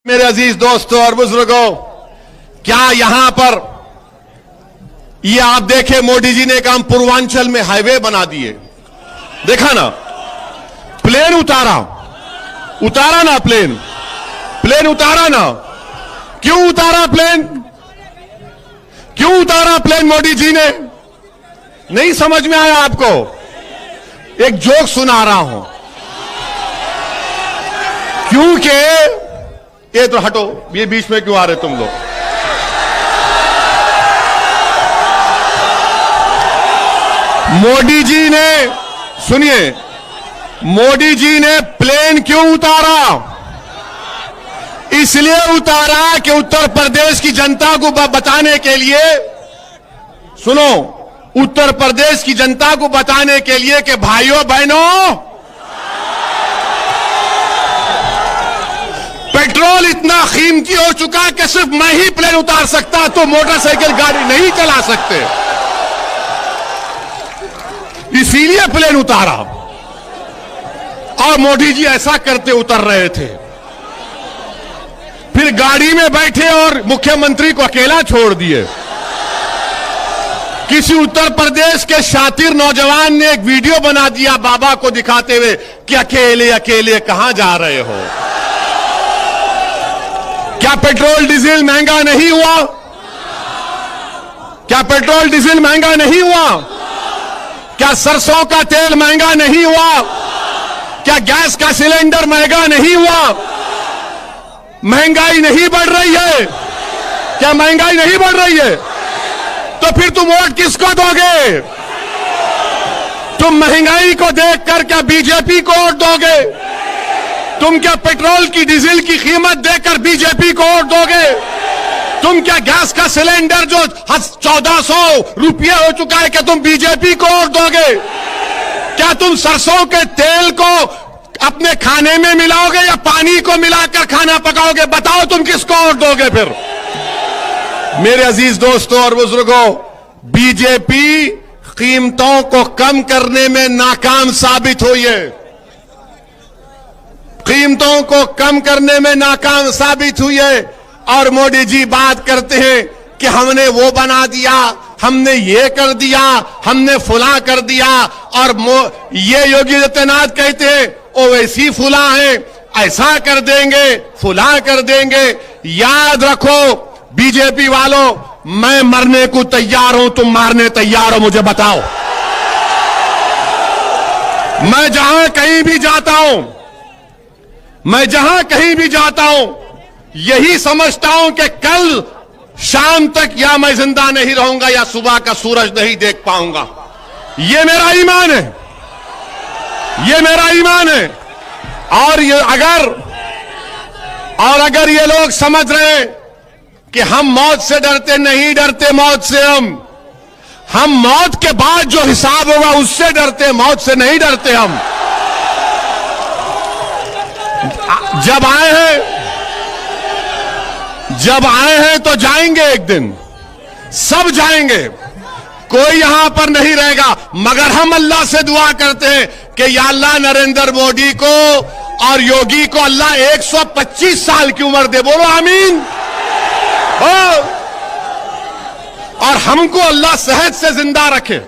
मेरे अजीज दोस्तों और बुजुर्गों, क्या यहां पर ये आप देखे मोदी जी ने काम पूर्वांचल में हाईवे बना दिए। देखा ना, प्लेन उतारा ना, प्लेन उतारा ना। क्यों उतारा प्लेन मोदी जी ने? नहीं समझ में आया आपको? एक जोक सुना रहा हूं। क्योंकि ये तो हटो, ये बीच में क्यों आ रहे तुम लोग? मोदी जी ने, सुनिए, मोदी जी ने प्लेन क्यों उतारा? इसलिए उतारा कि उत्तर प्रदेश की जनता को बताने के लिए, सुनो, उत्तर प्रदेश की जनता को बताने के लिए कि भाइयों बहनों, पेट्रोल इतना कीमती हो चुका कि सिर्फ मैं ही प्लेन उतार सकता, तो मोटरसाइकिल गाड़ी नहीं चला सकते। इसीलिए प्लेन उतारा। और मोदी जी ऐसा करते उतर रहे थे, फिर गाड़ी में बैठे और मुख्यमंत्री को अकेला छोड़ दिए। किसी उत्तर प्रदेश के शातिर नौजवान ने एक वीडियो बना दिया बाबा को दिखाते हुए कि अकेले अकेले कहां जा रहे हो। क्या पेट्रोल डीजल महंगा नहीं हुआ? क्या पेट्रोल डीजल महंगा नहीं हुआ? क्या सरसों का तेल महंगा नहीं हुआ? क्या गैस का सिलेंडर महंगा नहीं हुआ? महंगाई नहीं बढ़ रही है? क्या महंगाई नहीं बढ़ रही है? तो फिर तुम वोट किसको दोगे? तुम महंगाई को देखकर क्या बीजेपी को वोट दोगे? तुम क्या पेट्रोल की डीजल की कीमत देकर बीजेपी को वोट दोगे? तुम क्या गैस का सिलेंडर जो 1400 रुपये हो चुका है, क्या तुम बीजेपी को वोट दोगे? क्या तुम सरसों के तेल को अपने खाने में मिलाओगे या पानी को मिलाकर खाना पकाओगे? बताओ तुम किसको वोट दोगे फिर? मेरे अजीज दोस्तों और बुजुर्गों, बीजेपी कीमतों को कम करने में नाकाम साबित हुई है। कीमतों को कम करने में नाकाम साबित हुई है। और मोदी जी बात करते हैं कि हमने वो बना दिया, हमने ये कर दिया, हमने फुला कर दिया। और ये योगी आदित्यनाथ कहते हैं ओवैसी फुला है, ऐसा कर देंगे, फुला कर देंगे। याद रखो बीजेपी वालों, मैं मरने को तैयार हूं, तुम मारने तैयार हो? मुझे बताओ। मैं जहां कहीं भी जाता हूं, यही समझता हूं कि कल शाम तक या मैं जिंदा नहीं रहूंगा या सुबह का सूरज नहीं देख पाऊंगा। ये मेरा ईमान है। और अगर ये लोग समझ रहे हैं कि हम मौत से डरते, नहीं डरते मौत से। हम मौत के बाद जो हिसाब होगा उससे डरते, मौत से नहीं डरते हम। जब आए हैं तो जाएंगे, एक दिन सब जाएंगे, कोई यहां पर नहीं रहेगा। मगर हम अल्लाह से दुआ करते हैं कि या अल्लाह नरेंद्र मोदी को और योगी को अल्लाह 125 साल की उम्र दे। बोलो आमीन। और हमको अल्लाह सेहत से जिंदा रखे,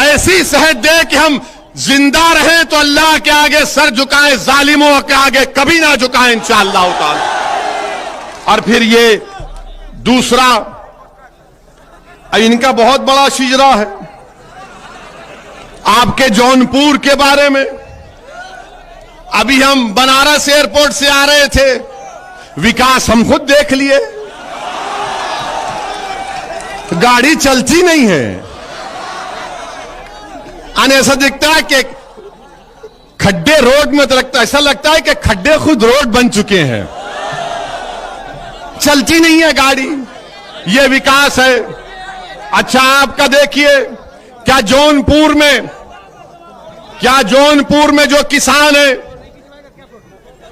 ऐसी सेहत दे कि हम जिंदा रहें तो अल्लाह के आगे सर झुकाएं, जालिमों के आगे कभी ना झुकाएं इंशाअल्लाह ताला। और फिर ये दूसरा, इनका बहुत बड़ा शिजरा है आपके जौनपुर के बारे में। अभी हम बनारस एयरपोर्ट से आ रहे थे, विकास हम खुद देख लिए, गाड़ी चलती नहीं है। ऐसा दिखता है कि खड्डे रोड में, तो ऐसा लगता है कि खड्डे खुद रोड बन चुके हैं, चलती नहीं है गाड़ी। ये विकास है। अच्छा आपका देखिए, क्या जौनपुर में जो किसान है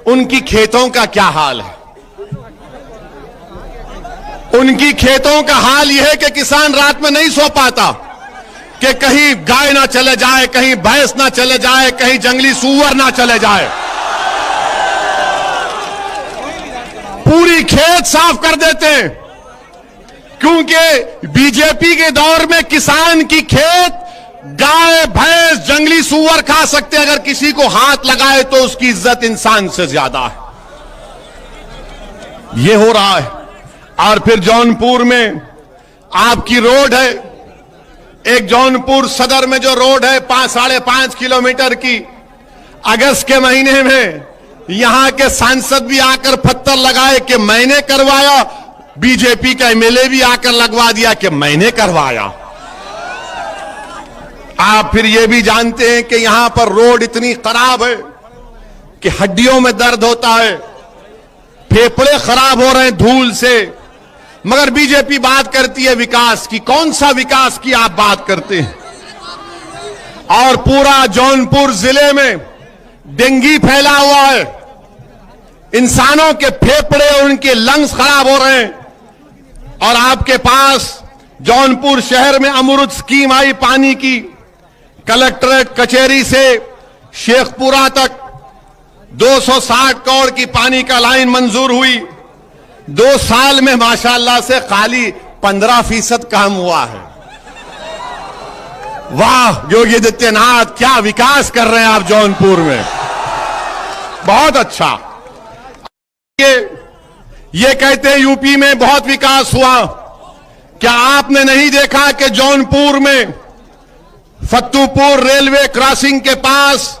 उनकी खेतों का क्या हाल है? उनकी खेतों का हाल यह है कि किसान रात में नहीं सो पाता कि कहीं गाय ना चले जाए, कहीं भैंस ना चले जाए, कहीं जंगली सूअर ना चले जाए। भी खेत साफ कर देते हैं, क्योंकि बीजेपी के दौर में किसान की खेत गाय भैंस जंगली सूअर खा सकते, अगर किसी को हाथ लगाए तो उसकी इज्जत इंसान से ज्यादा है। ये हो रहा है। और फिर जौनपुर में आपकी रोड है, एक जौनपुर सदर में जो रोड है 5-5.5 किलोमीटर की, अगस्त के महीने में यहां के सांसद भी आकर पत्थर लगाए कि मैंने करवाया, बीजेपी का एमएलए भी आकर लगवा दिया कि मैंने करवाया। आप फिर ये भी जानते हैं कि यहां पर रोड इतनी खराब है कि हड्डियों में दर्द होता है, फेफड़े खराब हो रहे हैं धूल से, मगर बीजेपी बात करती है विकास की। कौन सा विकास की आप बात करते हैं? और पूरा जौनपुर जिले में डेंगू फैला हुआ है, इंसानों के फेफड़े और उनके लंग्स खराब हो रहे हैं। और आपके पास जौनपुर शहर में अमृत स्कीम आई पानी की, कलेक्ट्रेट कचहरी से शेखपुरा तक 260 करोड़ की पानी का लाइन मंजूर हुई। 2 साल में माशाअल्लाह से खाली 15% काम हुआ है। वाह योगी आदित्यनाथ, क्या विकास कर रहे हैं आप जौनपुर में, बहुत अच्छा। ये कहते हैं यूपी में बहुत विकास हुआ। क्या आपने नहीं देखा कि जौनपुर में फत्तूपुर रेलवे क्रॉसिंग के पास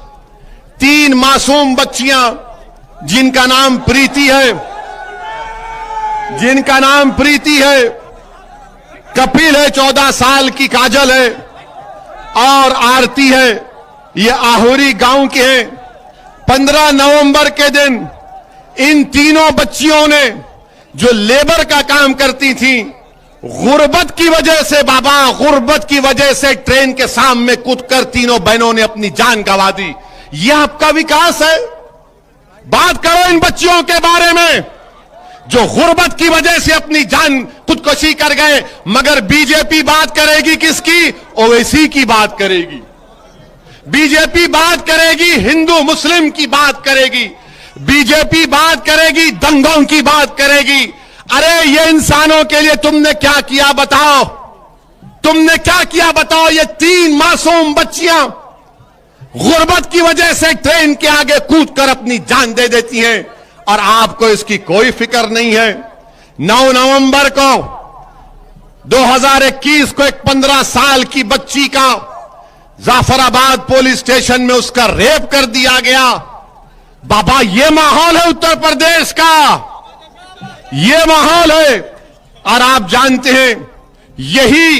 3 मासूम बच्चियां जिनका नाम प्रीति है, कपिल है 14 साल की, काजल है और आरती है, ये आहुरी गांव के हैं। 15 नवंबर के दिन इन तीनों बच्चियों ने जो लेबर का काम करती थी, गुर्बत की वजह से गुर्बत की वजह से ट्रेन के सामने कूदकर तीनों बहनों ने अपनी जान गंवा दी। यह आपका विकास है? बात करो इन बच्चियों के बारे में जो गुर्बत की वजह से अपनी जान खुदकुशी कर गए। मगर बीजेपी बात करेगी किसकी? ओवैसी की बात करेगी। बीजेपी बात करेगी हिंदू मुस्लिम की बात करेगी, बीजेपी बात करेगी दंगों की बात करेगी। अरे ये इंसानों के लिए तुमने क्या किया बताओ, तुमने क्या किया बताओ? ये 3 मासूम बच्चियां गुर्बत की वजह से ट्रेन के आगे कूदकर अपनी जान दे देती हैं और आपको इसकी कोई फिक्र नहीं है। 9 नवंबर को 2021 को एक 15 साल की बच्ची का जाफराबाद पुलिस स्टेशन में उसका रेप कर दिया गया। बाबा ये माहौल है उत्तर प्रदेश का, ये माहौल है। और आप जानते हैं यही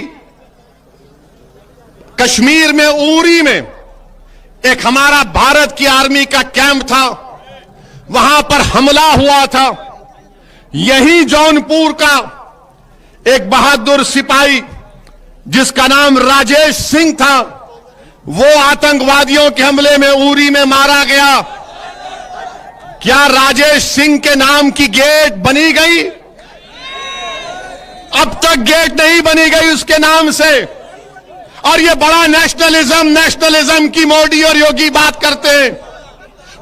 कश्मीर में उरी में एक हमारा भारत की आर्मी का कैंप था, वहां पर हमला हुआ था। यही जौनपुर का एक बहादुर सिपाही जिसका नाम राजेश सिंह था, वो आतंकवादियों के हमले में उरी में मारा गया। क्या राजेश सिंह के नाम की गेट बनी गई? अब तक गेट नहीं बनी गई उसके नाम से। और ये बड़ा नेशनलिज्म की मोदी और योगी बात करते हैं।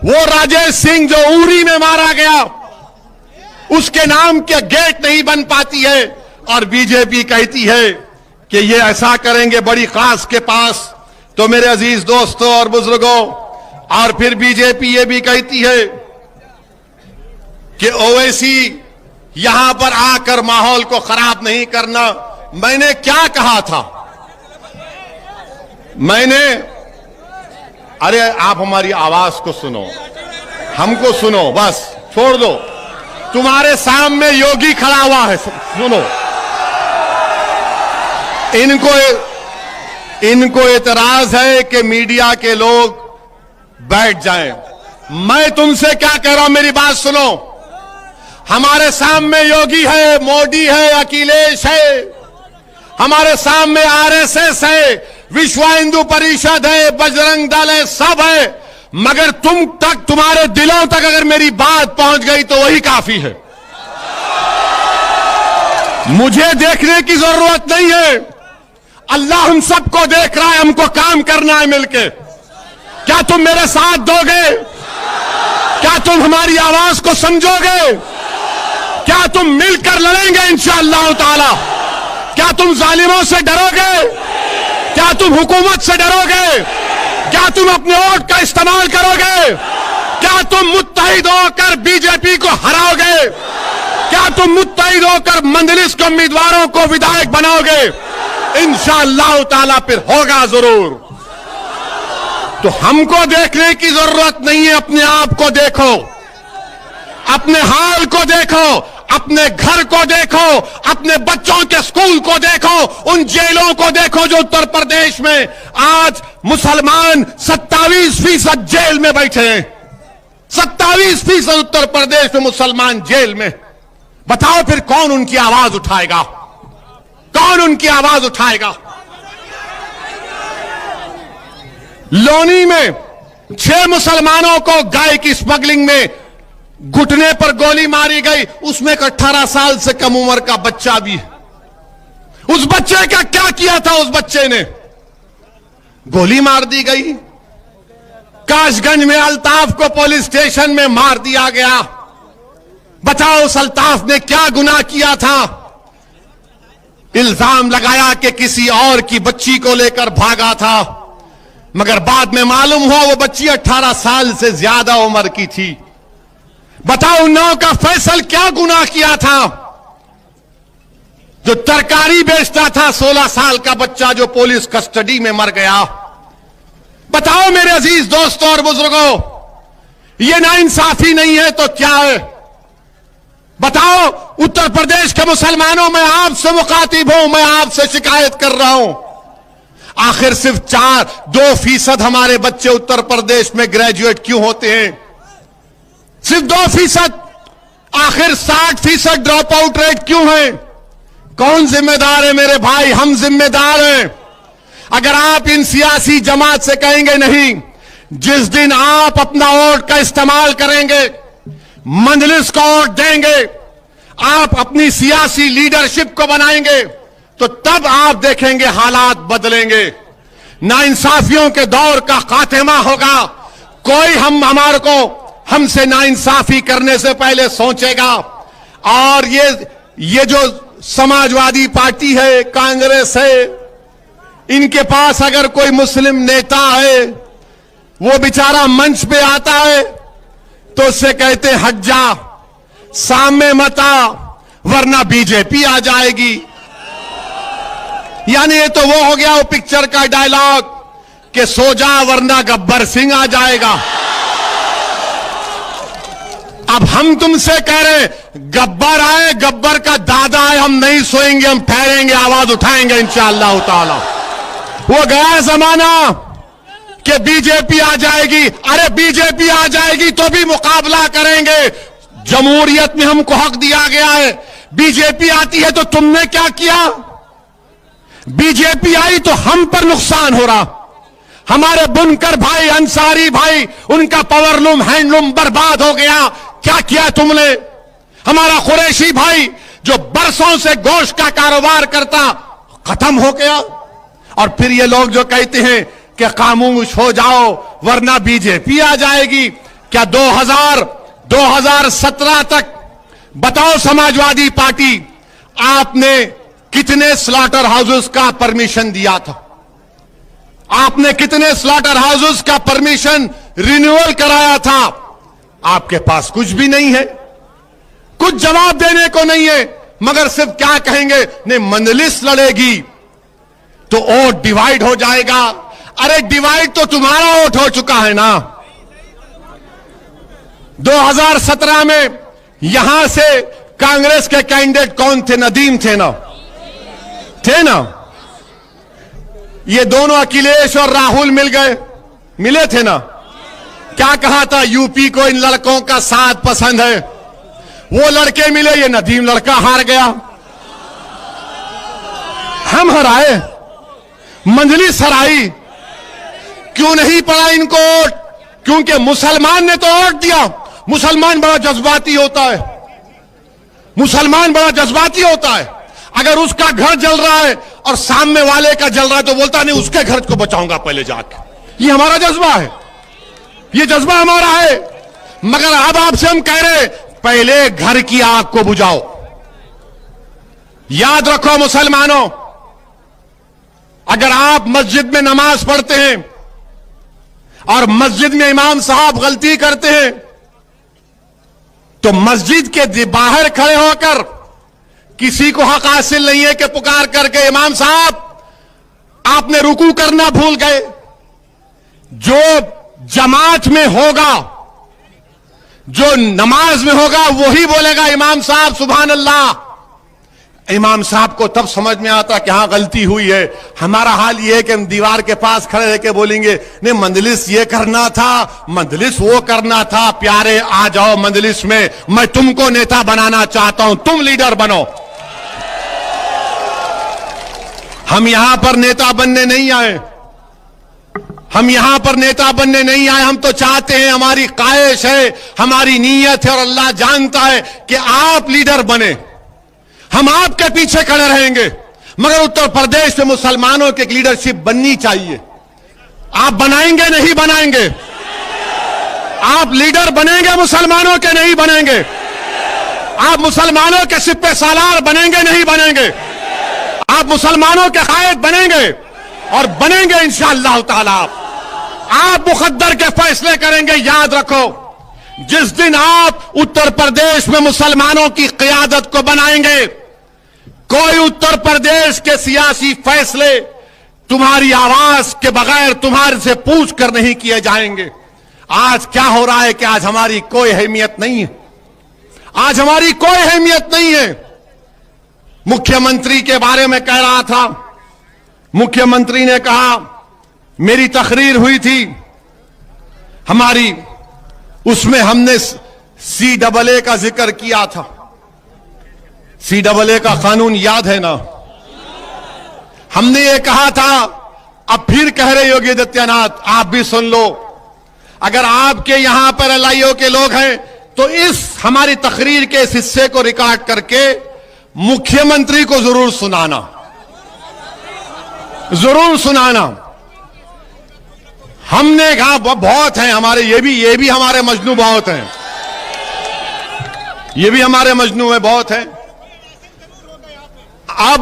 वो राजेश सिंह जो उरी में मारा गया, उसके नाम के गेट नहीं बन पाती है। और बीजेपी कहती है कि ये ऐसा करेंगे बड़ी खास के पास। तो मेरे अजीज दोस्तों और बुजुर्गों, और फिर बीजेपी ये भी कहती है कि ओवैसी यहां पर आकर माहौल को खराब नहीं करना। मैंने क्या कहा था? अरे आप हमारी आवाज को सुनो, हमको सुनो, बस छोड़ दो। तुम्हारे सामने योगी खड़ा हुआ है, सुनो। इनको एतराज है कि मीडिया के लोग बैठ जाएं। मैं तुमसे क्या कह रहा हूं, मेरी बात सुनो। हमारे सामने योगी है, मोदी है, अखिलेश है, हमारे सामने आरएसएस है, विश्व हिंदू परिषद है, बजरंग दल है, सब है। मगर तुम्हारे दिलों तक अगर मेरी बात पहुंच गई तो वही काफी है। मुझे देखने की जरूरत नहीं है, अल्लाह हम सबको देख रहा है। हमको काम करना है मिलके। क्या तुम मेरे साथ दोगे? क्या तुम हमारी आवाज को समझोगे? क्या तुम मिलकर लड़ेंगे इंशाअल्लाह ताला? क्या तुम जालिमों से डरोगे? क्या तुम हुकूमत से डरोगे? क्या तुम अपने वोट का इस्तेमाल करोगे? क्या तुम मुत्तहिद होकर बीजेपी को हराओगे? क्या तुम मुत्तहिद होकर मंजलिस के उम्मीदवारों को विधायक बनाओगे? इंशाअल्लाह ताला फिर होगा जरूर। तो हमको देखने की जरूरत नहीं है, अपने आप को देखो, अपने हाल को देखो, अपने घर को देखो, अपने बच्चों के स्कूल को देखो, उन जेलों को देखो जो उत्तर प्रदेश में आज मुसलमान 27% जेल में बैठे हैं। 27% उत्तर प्रदेश में मुसलमान जेल में। बताओ फिर कौन उनकी आवाज उठाएगा? कौन उनकी आवाज उठाएगा? लोनी में 6 मुसलमानों को गाय की स्मगलिंग में घुटने पर गोली मारी गई, उसमें एक 18 साल से कम उम्र का बच्चा भी है। उस बच्चे का क्या किया था? उस बच्चे ने गोली मार दी गई। काशगंज में अल्ताफ को पुलिस स्टेशन में मार दिया गया। बताओ उस अल्ताफ ने क्या गुनाह किया था? इल्जाम लगाया कि किसी और की बच्ची को लेकर भागा था, मगर बाद में मालूम हुआ वो बच्ची 18 साल से ज्यादा उम्र की थी। बताओ उन्नाव का फैसल क्या गुनाह किया था? जो तरकारी बेचता था 16 साल का बच्चा जो पुलिस कस्टडी में मर गया। बताओ मेरे अजीज दोस्तों और बुजुर्गों, ये नाइंसाफी नहीं है तो क्या है? बताओ उत्तर प्रदेश के मुसलमानों, मैं आपसे मुखातिब हूं, मैं आपसे शिकायत कर रहा हूं। आखिर सिर्फ 2% हमारे बच्चे उत्तर प्रदेश में ग्रेजुएट क्यों होते हैं? सिर्फ 2%। आखिर 60% ड्रॉप आउट रेट क्यों है? कौन जिम्मेदार है मेरे भाई? हम जिम्मेदार हैं। अगर आप इन सियासी जमात से कहेंगे नहीं, जिस दिन आप अपना वोट का इस्तेमाल करेंगे, मंजलिस को वोट देंगे, आप अपनी सियासी लीडरशिप को बनाएंगे, तो तब आप देखेंगे हालात बदलेंगे। नाइंसाफियों के दौर का खात्मा होगा। कोई हमसे नाइंसाफी करने से पहले सोचेगा। और ये जो समाजवादी पार्टी है, कांग्रेस है, इनके पास अगर कोई मुस्लिम नेता है, वो बेचारा मंच पे आता है तो उससे कहते हट जा, सामने मत आ, वरना बीजेपी आ जाएगी। यानी ये तो वो हो गया वो पिक्चर का डायलॉग कि सो जा वरना गब्बर सिंह आ जाएगा। अब हम तुमसे कह रहे गब्बर आए, गब्बर का दादा आए, हम नहीं सोएंगे, हम ठहरेंगे, आवाज उठाएंगे इंशाअल्लाह ताला। वो गया जमाना कि बीजेपी आ जाएगी। अरे बीजेपी आ जाएगी तो भी मुकाबला करेंगे। जमहूरियत में हमको हक दिया गया है। बीजेपी आती है तो तुमने क्या किया? बीजेपी आई तो हम पर नुकसान हो रहा। हमारे बुनकर भाई, अंसारी भाई, उनका पावरलूम, हैंडलूम बर्बाद हो गया। क्या किया तुमने? हमारा कुरैशी भाई जो बरसों से गोश्त का कारोबार करता, खत्म हो गया। और फिर ये लोग जो कहते हैं कि खामोश हो जाओ वरना बीजेपी आ जाएगी। क्या 2017 तक बताओ समाजवादी पार्टी आपने कितने स्लॉटर हाउसेस का परमिशन दिया था? आपने कितने स्लॉटर हाउसेस का परमिशन रिन्यूअल कराया था? आपके पास कुछ भी नहीं है, कुछ जवाब देने को नहीं है, मगर सिर्फ क्या कहेंगे, नहीं मंजलिस लड़ेगी तो वोट डिवाइड हो जाएगा। अरे डिवाइड तो तुम्हारा वोट हो चुका है ना। 2017 में यहां से कांग्रेस के कैंडिडेट कौन थे? नदीम थे ना? ये दोनों अखिलेश और राहुल मिले थे ना? क्या कहा था? यूपी को इन लड़कों का साथ पसंद है। वो लड़के मिले, ये नदीम लड़का हार गया। हम हराए, मंजलिस हराई। क्यों नहीं पड़ा इनको वोट? क्योंकि मुसलमान ने तो वोट दिया। मुसलमान बड़ा जज्बाती होता है। मुसलमान बड़ा जज्बाती होता है। अगर उसका घर जल रहा है और सामने वाले का जल रहा है तो बोलता नहीं उसके घर को बचाऊंगा पहले जाके। ये हमारा जज्बा है, ये जज्बा हमारा है। मगर अब आपसे हम कह रहे पहले घर की आग को बुझाओ। याद रखो मुसलमानों, अगर आप मस्जिद में नमाज पढ़ते हैं और मस्जिद में इमाम साहब गलती करते हैं तो मस्जिद के बाहर खड़े होकर किसी को हक हासिल नहीं है कि पुकार करके इमाम साहब आपने रुकू करना भूल गए। जो जमात में होगा, जो नमाज में होगा, वही बोलेगा इमाम साहब सुभान अल्लाह। इमाम साहब को तब समझ में आता कि हां गलती हुई है। हमारा हाल यह है कि हम दीवार के पास खड़े रह के बोलेंगे नहीं मंजलिस ये करना था, मंजलिस वो करना था। प्यारे आ जाओ मंजलिस में, मैं तुमको नेता बनाना चाहता हूं, तुम लीडर बनो। हम यहां पर नेता बनने नहीं आए, हम यहां पर नेता बनने नहीं आए। हम तो चाहते हैं, हमारी ख्वाहिश है, हमारी नीयत है और अल्लाह जानता है कि आप लीडर बने। हम आपके पीछे खड़े रहेंगे, मगर उत्तर प्रदेश में मुसलमानों की एक लीडरशिप बननी चाहिए। आप बनाएंगे नहीं बनाएंगे? आप लीडर बनेंगे मुसलमानों के नहीं बनेंगे? आप मुसलमानों के सिपे सालार बनेंगे नहीं बनेंगे? आप मुसलमानों के कायद बनेंगे और बनेंगे इंशाअल्लाह ताला। आप मुकद्दर के फैसले करेंगे। याद रखो, जिस दिन आप उत्तर प्रदेश में मुसलमानों की क़यादत को बनाएंगे, कोई उत्तर प्रदेश के सियासी फैसले तुम्हारी आवाज के बगैर तुम्हारे से पूछ कर नहीं किए जाएंगे। आज क्या हो रहा है कि आज हमारी कोई अहमियत नहीं है, आज हमारी कोई अहमियत नहीं है। मुख्यमंत्री के बारे में कह रहा था, मुख्यमंत्री ने कहा मेरी तकरीर हुई थी हमारी, उसमें हमने CAA का जिक्र किया था। CAA का कानून याद है ना? हमने ये कहा था, अब फिर कह रहे योगी आदित्यनाथ, आप भी सुन लो। अगर आपके यहां पर LIO के लोग हैं तो इस हमारी तकरीर के इस हिस्से को रिकॉर्ड करके मुख्यमंत्री को जरूर सुनाना, जरूर सुनाना। हमने कहा बहुत हैं हमारे, ये भी हमारे मजनू बहुत हैं, ये भी हमारे मजनू में बहुत हैं। अब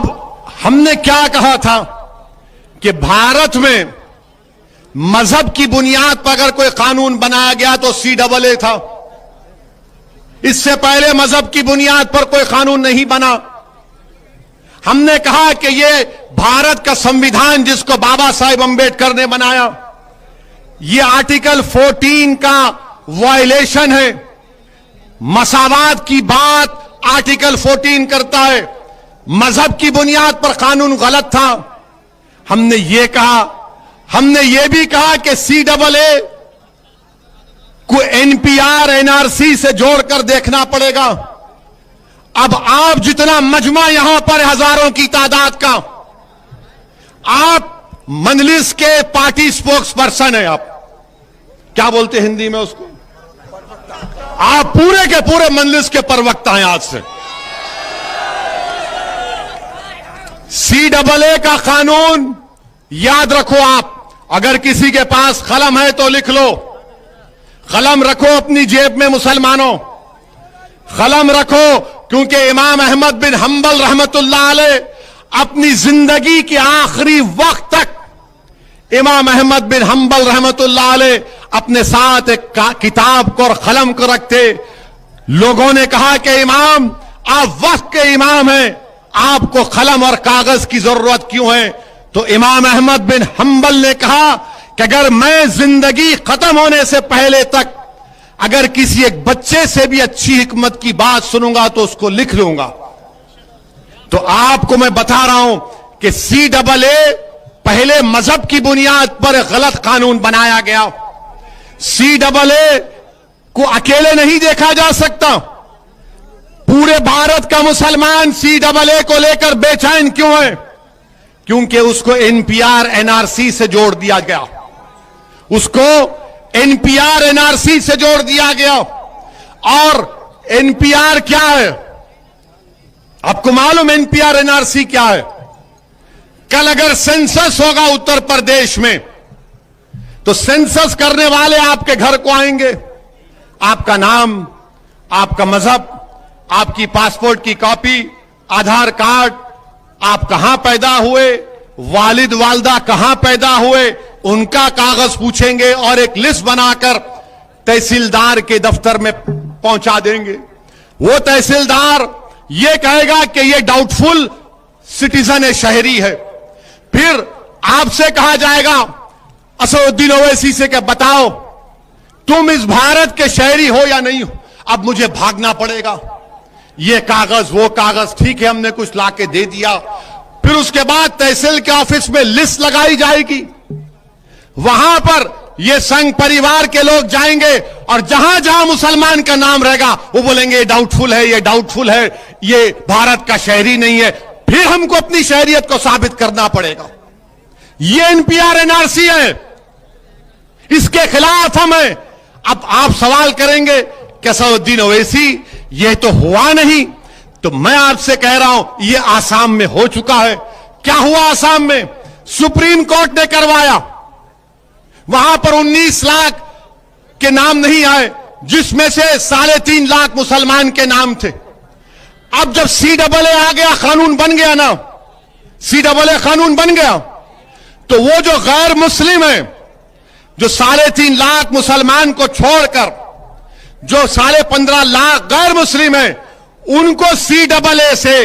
हमने क्या कहा था कि भारत में मजहब की बुनियाद पर अगर कोई कानून बनाया गया तो CAA था। इससे पहले मजहब की बुनियाद पर कोई कानून नहीं बना। हमने कहा कि ये भारत का संविधान जिसको बाबा साहेब अंबेडकर ने बनाया, ये आर्टिकल 14 का वायलेशन है। मसावात की बात आर्टिकल 14 करता है, मजहब की बुनियाद पर कानून गलत था। हमने ये कहा, हमने ये भी कहा कि CAA को NPR NRC से जोड़कर देखना पड़ेगा। अब आप जितना मजमा यहां पर हजारों की तादाद का, आप मजलिस के पार्टी स्पोक्स पर्सन है। आप क्या बोलते हैं हिंदी में उसको? आप पूरे के पूरे मजलिस के प्रवक्ता हैं आज से। CAA का कानून याद रखो आप। अगर किसी के पास कलम है तो लिख लो, कलम रखो अपनी जेब में मुसलमानों, कलम रखो, क्योंकि इमाम अहमद बिन हंबल रहमतुल्लाह अलैह अपनी जिंदगी के आखिरी वक्त तक इमाम अहमद बिन हंबल रहमतुल्लाह अलैह अपने साथ एक किताब को और कलम को रखते। लोगों ने कहा कि इमाम आप वक्त के इमाम हैं, आपको कलम और कागज की जरूरत क्यों है? तो इमाम अहमद बिन हंबल ने कहा कि अगर मैं जिंदगी खत्म होने से पहले तक अगर किसी एक बच्चे से भी अच्छी हिकमत की बात सुनूंगा तो उसको लिख लूंगा। तो आपको मैं बता रहा हूं कि CAA पहले मजहब की बुनियाद पर गलत कानून बनाया गया। CAA को अकेले नहीं देखा जा सकता। पूरे भारत का मुसलमान CAA को लेकर बेचैन क्यों है? क्योंकि उसको NPR NRC से जोड़ दिया गया, उसको NPR NRC से जोड़ दिया गया। और NPR क्या है? आपको मालूम NPR NRC क्या है? कल अगर सेंसस होगा उत्तर प्रदेश में तो सेंसस करने वाले आपके घर को आएंगे, आपका नाम, आपका मजहब, आपकी पासपोर्ट की कॉपी, आधार कार्ड, आप कहां पैदा हुए, वालिद वालदा कहां पैदा हुए, उनका कागज पूछेंगे और एक लिस्ट बनाकर तहसीलदार के दफ्तर में पहुंचा देंगे। वो तहसीलदार ये कहेगा कि ये डाउटफुल सिटीजन है, शहरी है। फिर आपसे कहा जाएगा असदुद्दीन ओवैसी से कि बताओ तुम इस भारत के शहरी हो या नहीं हो। अब मुझे भागना पड़ेगा, ये कागज वो कागज, ठीक है हमने कुछ लाके दे दिया। फिर उसके बाद तहसील के ऑफिस में लिस्ट लगाई जाएगी, वहां पर ये संघ परिवार के लोग जाएंगे और जहां जहां मुसलमान का नाम रहेगा वो बोलेंगे ये डाउटफुल है, ये डाउटफुल है, ये भारत का शहरी नहीं है। फिर हमको अपनी शहरियत को साबित करना पड़ेगा। ये एनपीआर एनआरसी है, इसके खिलाफ हम हैं। अब आप सवाल करेंगे कि असदुद्दीन ओवैसी ये तो हुआ नहीं, तो मैं आपसे कह रहा हूं ये आसाम में हो चुका है। क्या हुआ आसाम में? सुप्रीम कोर्ट ने करवाया, वहां पर 19 लाख के नाम नहीं आए, जिसमें से 3.5 लाख मुसलमान के नाम थे। अब जब CAA आ गया, कानून बन गया ना, CAA कानून बन गया, तो वो जो गैर मुस्लिम है, जो 3.5 लाख मुसलमान को छोड़कर जो 15.5 लाख गैर मुस्लिम है, उनको CAA से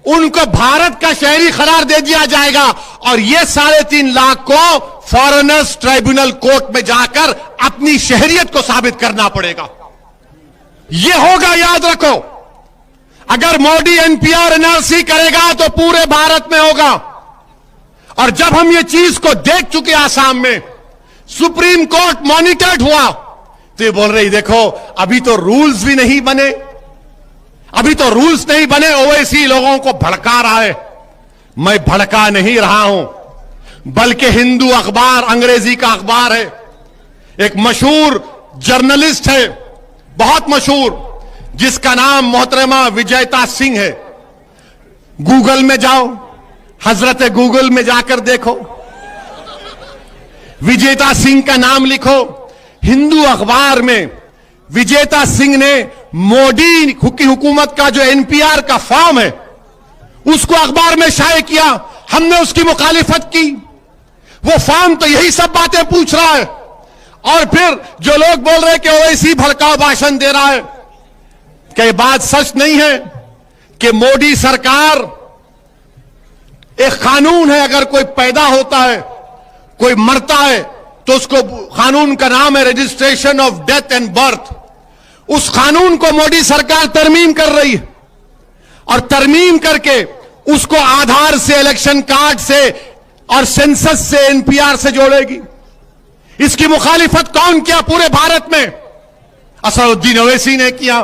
उनको भारत का शहरी करार दे दिया जाएगा और ये 3.5 लाख को फॉरेनर्स ट्राइब्यूनल कोर्ट में जाकर अपनी शहरियत को साबित करना पड़ेगा। ये होगा, याद रखो। अगर मोदी एनपीआर एनआरसी करेगा तो पूरे भारत में होगा। और जब हम ये चीज को देख चुके आसाम में, सुप्रीम कोर्ट मॉनिटर्ड हुआ, तो ये बोल रही देखो अभी तो रूल्स भी नहीं बने, अभी तो रूल्स नहीं बने, ओवैसी लोगों को भड़का रहा है। मैं भड़का नहीं रहा हूं, बल्कि हिंदू अखबार, अंग्रेजी का अखबार है, एक मशहूर जर्नलिस्ट है, बहुत मशहूर, जिसका नाम मोहतरमा विजयता सिंह है। गूगल में जाओ, हजरत गूगल में जाकर देखो, विजेता सिंह का नाम लिखो। हिंदू अखबार में विजेता सिंह ने मोदी की हुकूमत का जो एनपीआर का फॉर्म है उसको अखबार में शाये किया। हमने उसकी मुखालिफत की। वो फॉर्म तो यही सब बातें पूछ रहा है। और फिर जो लोग बोल रहे हैं कि ओवैसी भड़काऊ भाषण दे रहा है, क्या ये बात सच नहीं है कि मोदी सरकार, एक कानून है, अगर कोई पैदा होता है, कोई मरता है, तो उसको कानून का नाम है registration of death and birth. उस कानून को मोदी सरकार तरमीम कर रही है और तरमीम करके उसको आधार से, इलेक्शन कार्ड से और सेंसस से, एनपीआर से जोड़ेगी। इसकी मुखालिफत कौन किया पूरे भारत में? असदुद्दीन ओवैसी ने किया।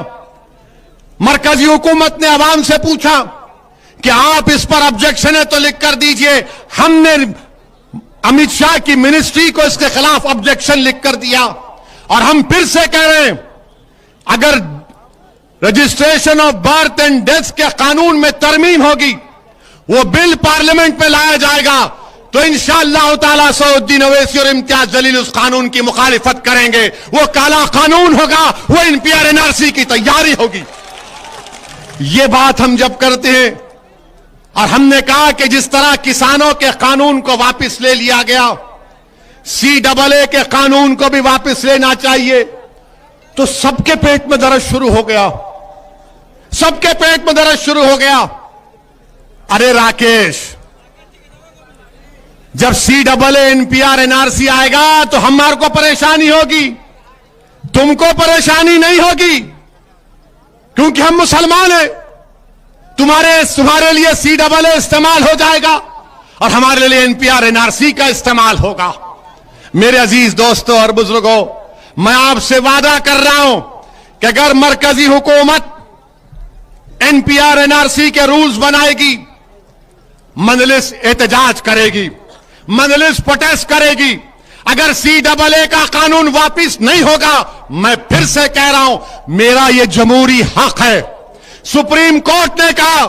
मरकजी हुकूमत ने अवाम से पूछा कि आप इस पर ऑब्जेक्शन है तो लिख कर दीजिए। हमने अमित शाह की मिनिस्ट्री को इसके खिलाफ ऑब्जेक्शन लिख कर दिया और हम फिर से कह रहे हैं, अगर registration of birth and death के कानून में तरमीम होगी, वो बिल पार्लियामेंट में लाया जाएगा, तो इंशाअल्लाह ताला असदुद्दीन ओवैसी और इम्तियाज जलील उस कानून की मुखालिफत करेंगे। वो काला कानून होगा, वो एनपीआर एनआरसी की तैयारी होगी। ये बात हम जब करते हैं, और हमने कहा कि जिस तरह किसानों के कानून को वापस ले लिया गया, CAA के कानून को भी वापस लेना चाहिए, तो सबके पेट में दर्द शुरू हो गया, सबके पेट में दर्द शुरू हो गया। अरे राकेश, जब CAA एनपीआर एनआरसी आएगा तो हमारे को परेशानी होगी, तुमको परेशानी नहीं होगी, क्योंकि हम मुसलमान हैं। तुम्हारे लिए CAA इस्तेमाल हो जाएगा और हमारे लिए एनपीआर एनआरसी का इस्तेमाल होगा। मेरे अजीज दोस्तों और बुजुर्गों, मैं आपसे वादा कर रहा हूं कि अगर मरकजी हुकूमत एनपीआर एनआरसी के रूल्स बनाएगी, मजलिस एहतजाज करेगी, मजलिस प्रोटेस्ट करेगी। अगर CAA का कानून वापिस नहीं होगा, मैं फिर से कह रहा हूं, मेरा यह जमहूरी हक है। सुप्रीम कोर्ट ने कहा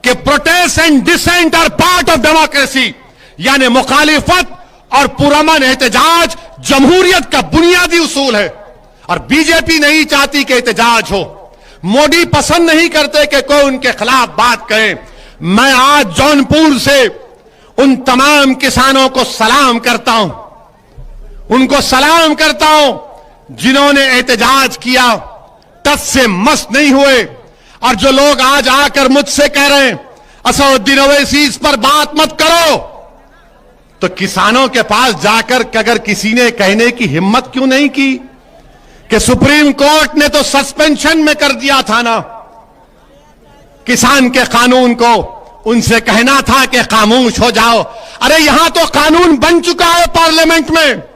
कि protest and dissent are part of democracy, यानी मुखालिफत और पुरअमन एहतजाज जमहूरियत का बुनियादी उसूल है। और बीजेपी नहीं चाहती कि एहतजाज हो। मोदी पसंद नहीं करते कि कोई उनके खिलाफ बात कहे। मैं आज जौनपुर से उन तमाम किसानों को सलाम करता हूं, उनको सलाम करता हूं जिन्होंने एहतजाज किया, टस से मस नहीं हुए। और जो लोग आज आकर मुझसे कह रहे हैं असदुद्दीन ओवैसी इस पर बात मत करो, तो किसानों के पास जाकर अगर किसी ने कहने की हिम्मत क्यों नहीं की कि सुप्रीम कोर्ट ने तो सस्पेंशन में कर दिया था ना किसान के कानून को, उनसे कहना था कि खामोश हो जाओ। अरे यहां तो कानून बन चुका है पार्लियामेंट में।